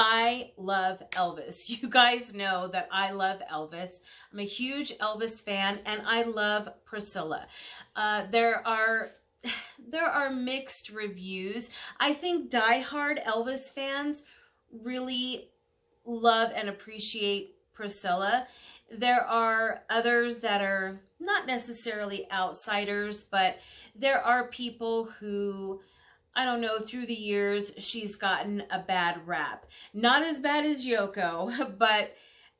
I love Elvis. You guys know that I love Elvis. I'm a huge Elvis fan, and I love Priscilla. There are mixed reviews. I think diehard Elvis fans really love and appreciate Priscilla. There are others that are not necessarily outsiders, but there are people who, I don't know, through the years, she's gotten a bad rap. Not as bad as Yoko, but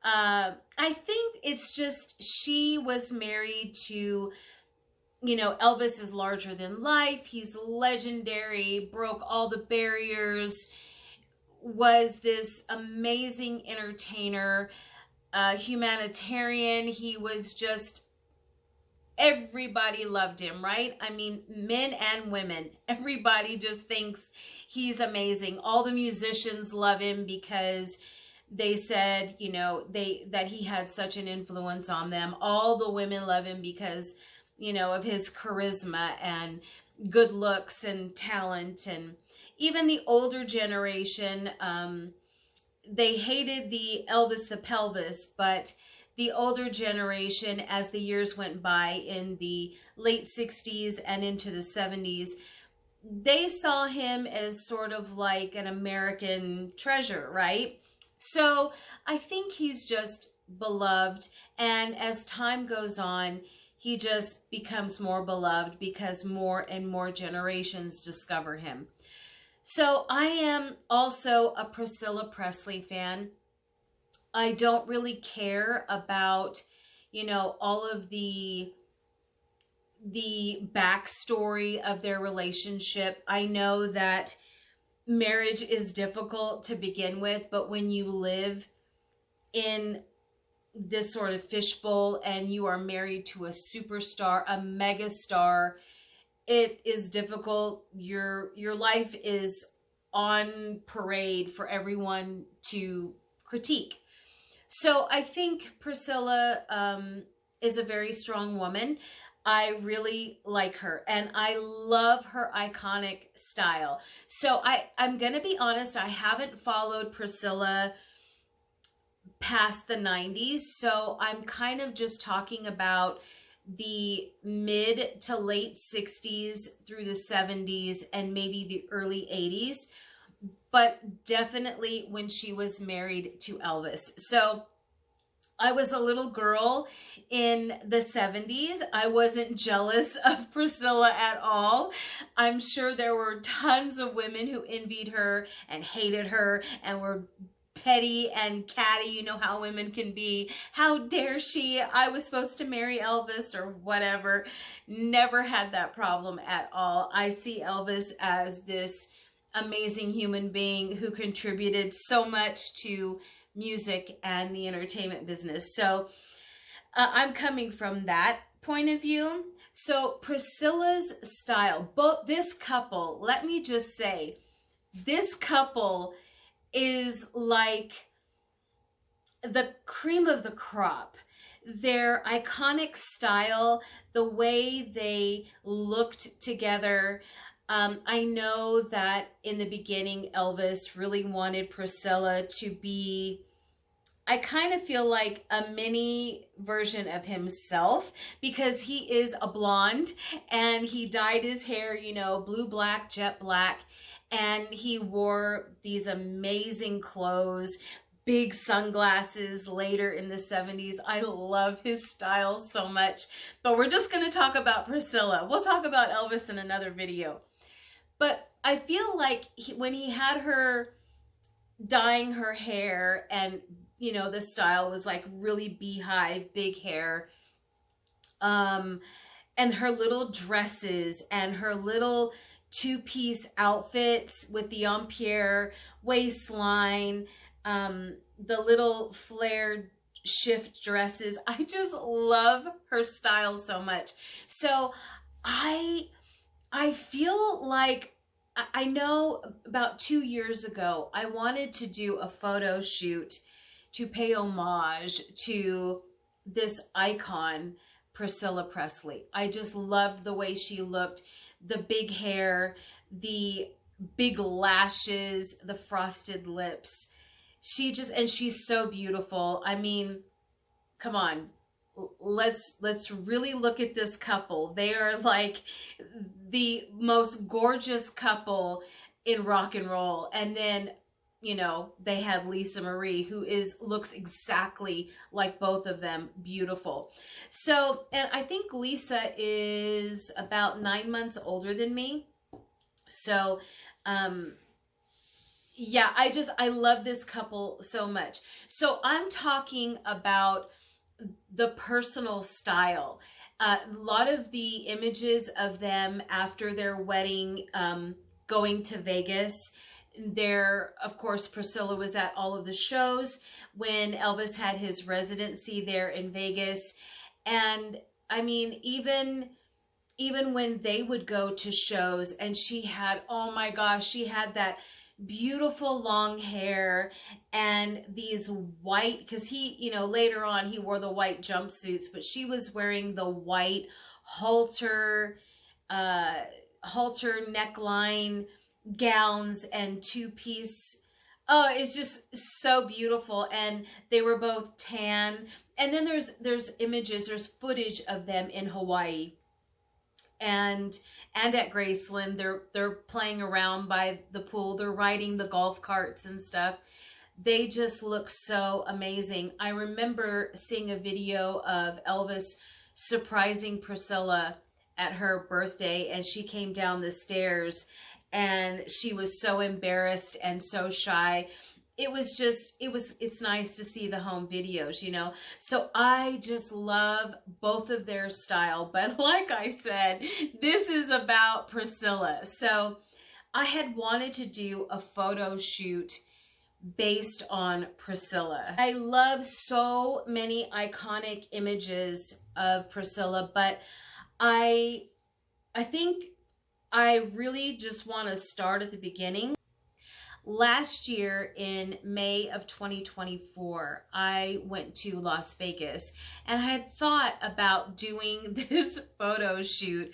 I think it's just she was married to, you know, Elvis is larger than life. He's legendary, broke all the barriers, was this amazing entertainer, humanitarian. He was just, everybody loved him, right? I mean, men and women, everybody just thinks he's amazing. All the musicians love him because they said, you know, that he had such an influence on them. All the women love him because, you know, of his charisma and good looks and talent. And even the older generation, they hated the Elvis the Pelvis, but the older generation, as the years went by in the late 60s and into the 70s, they saw him as sort of like an American treasure, right? So I think he's just beloved, and as time goes on, he just becomes more beloved because more and more generations discover him. So I am also a Priscilla Presley fan. I don't really care about, you know, all of the backstory of their relationship. I know that marriage is difficult to begin with, but when you live in this sort of fishbowl and you are married to a superstar, a mega star, it is difficult. Your life is on parade for everyone to critique. So I think Priscilla is a very strong woman. I really like her, and I love her iconic style. So I'm going to be honest, I haven't followed Priscilla past the 90s, so I'm kind of just talking about the mid to late 60s through the 70s and maybe the early 80s, but definitely when she was married to Elvis. So I was a little girl in the 70s. I wasn't jealous of Priscilla at all. I'm sure there were tons of women who envied her and hated her and were petty and catty. You know how women can be. How dare she? I was supposed to marry Elvis or whatever. Never had that problem at all. I see Elvis as this amazing human being who contributed so much to music and the entertainment business. So I'm coming from that point of view. So Priscilla's style, both this couple, let me just say, this couple is like the cream of the crop. Their iconic style, the way they looked together. I know that in the beginning, Elvis really wanted Priscilla to be, I kind of feel like a mini version of himself, because he is a blonde and he dyed his hair, you know, blue, black, jet black. And he wore these amazing clothes, big sunglasses later in the 70s. I love his style so much. But we're just going to talk about Priscilla. We'll talk about Elvis in another video. But I feel like when he had her dyeing her hair, and, you know, the style was like really beehive, big hair, and her little dresses and her little two-piece outfits with the Ampere waistline, the little flared shift dresses. I just love her style so much. So I feel like, I know about 2 years ago, I wanted to do a photo shoot to pay homage to this icon, Priscilla Presley. I just loved the way she looked. The big hair, the big lashes, the frosted lips. and she's so beautiful. I mean, come on. Let's really look at this couple. They are like the most gorgeous couple in rock and roll. And then, you know, they had Lisa Marie, who looks exactly like both of them. Beautiful. So, and I think Lisa is about 9 months older than me. So, yeah, I love this couple so much. So I'm talking about the personal style. A lot of the images of them after their wedding, going to Vegas. There, of course, Priscilla was at all of the shows when Elvis had his residency there in Vegas. And I mean, even when they would go to shows, and she had, oh my gosh, she had that beautiful long hair and these white, because he, you know, later on he wore the white jumpsuits, but she was wearing the white halter neckline gowns and two-piece. Oh, it's just so beautiful. And they were both tan. And then there's images, there's footage of them in Hawaii and at Graceland. They're playing around by the pool. They're riding the golf carts and stuff. They just look so amazing. I remember seeing a video of Elvis surprising Priscilla at her birthday, and she came down the stairs and she was so embarrassed and so shy. It's nice to see the home videos, you know. So I just love both of their style. But like I said, this is about Priscilla. So I had wanted to do a photo shoot based on Priscilla. I love so many iconic images of Priscilla, but I think I really just want to start at the beginning. Last year in May of 2024, I went to Las Vegas, and I had thought about doing this photo shoot,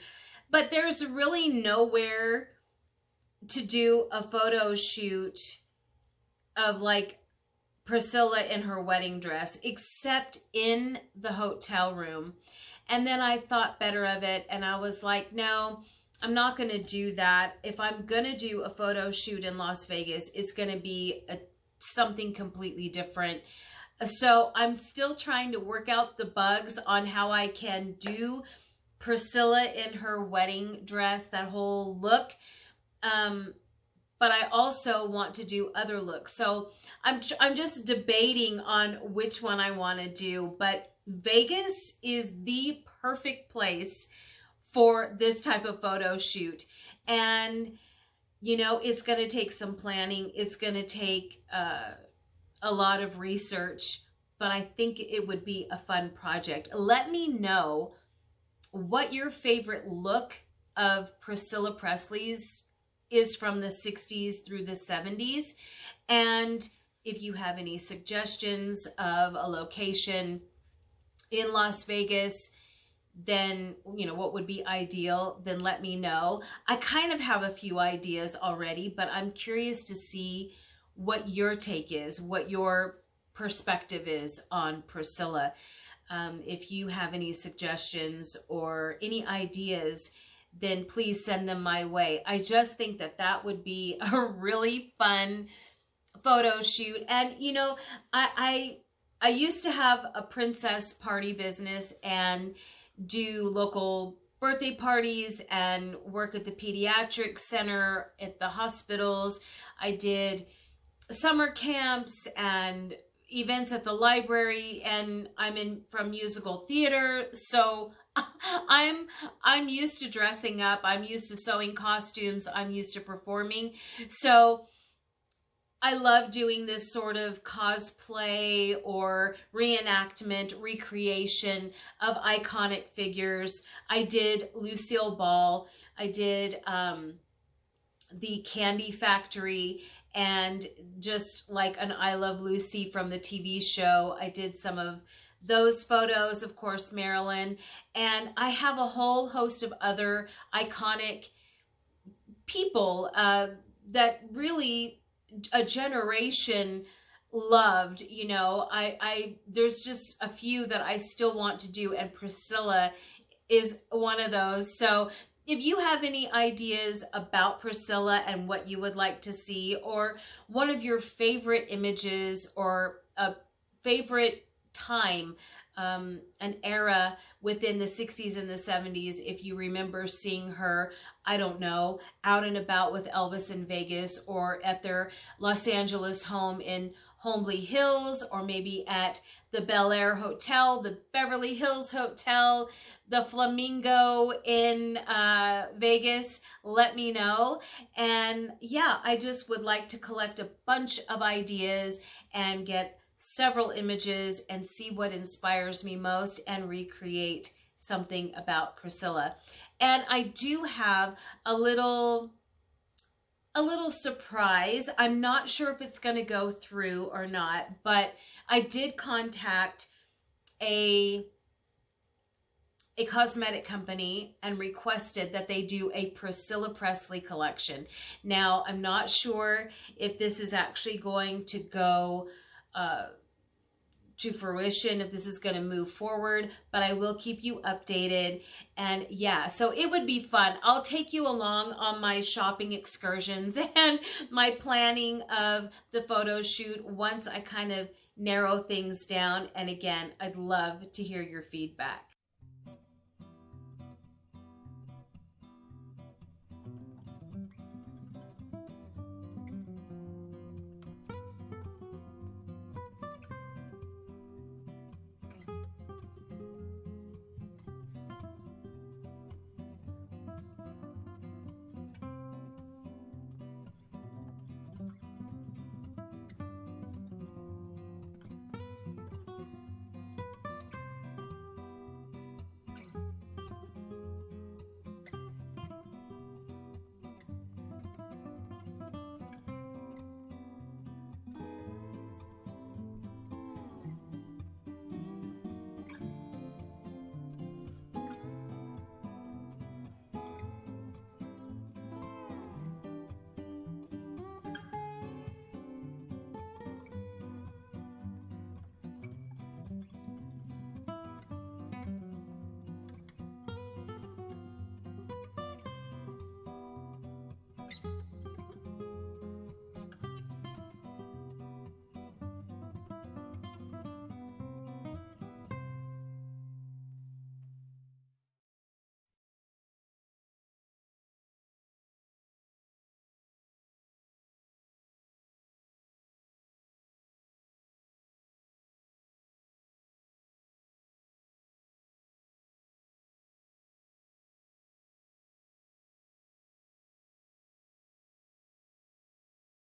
but there's really nowhere to do a photo shoot of like Priscilla in her wedding dress except in the hotel room. And then I thought better of it, and I was like, no, I'm not going to do that. If I'm going to do a photo shoot in Las Vegas, it's going to be something completely different. So I'm still trying to work out the bugs on how I can do Priscilla in her wedding dress, that whole look. But I also want to do other looks. So I'm just debating on which one I want to do. But Vegas is the perfect place for this type of photo shoot. And, you know, it's going to take some planning. It's going to take a lot of research, but I think it would be a fun project. Let me know what your favorite look of Priscilla Presley's is from the 60s through the 70s. And if you have any suggestions of a location in Las Vegas, then, you know, what would be ideal, then let me know. I kind of have a few ideas already, but I'm curious to see what your take is, what your perspective is on Priscilla. If you have any suggestions or any ideas, then please send them my way. I just think that that would be a really fun photo shoot. And, you know, I used to have a princess party business and do local birthday parties and work at the pediatric center at the hospitals. I did summer camps and events at the library, and I'm from musical theater, so I'm used to dressing up. I'm used to sewing costumes. I'm used to performing. So I love doing this sort of cosplay or reenactment, recreation of iconic figures. I did Lucille Ball. I did the Candy Factory, and just like an I Love Lucy from the TV show. I did some of those photos, of course, Marilyn. And I have a whole host of other iconic people that really a generation loved. You know, there's just a few that I still want to do, and Priscilla is one of those. So if you have any ideas about Priscilla and what you would like to see, or one of your favorite images, or a favorite time, an era within the 60s and the 70s, if you remember seeing her, I don't know, out and about with Elvis in Vegas, or at their Los Angeles home in Holmby Hills, or maybe at the Bel Air Hotel, the Beverly Hills Hotel, the Flamingo in Vegas, let me know. And yeah, I just would like to collect a bunch of ideas and get several images and see what inspires me most and recreate something about Priscilla. And I do have a little surprise. I'm not sure if it's going to go through or not, but I did contact a cosmetic company and requested that they do a Priscilla Presley collection. Now, I'm not sure if this is actually going to go to fruition, if this is going to move forward, but I will keep you updated. And yeah, so it would be fun. I'll take you along on my shopping excursions and my planning of the photo shoot once I kind of narrow things down. And again, I'd love to hear your feedback.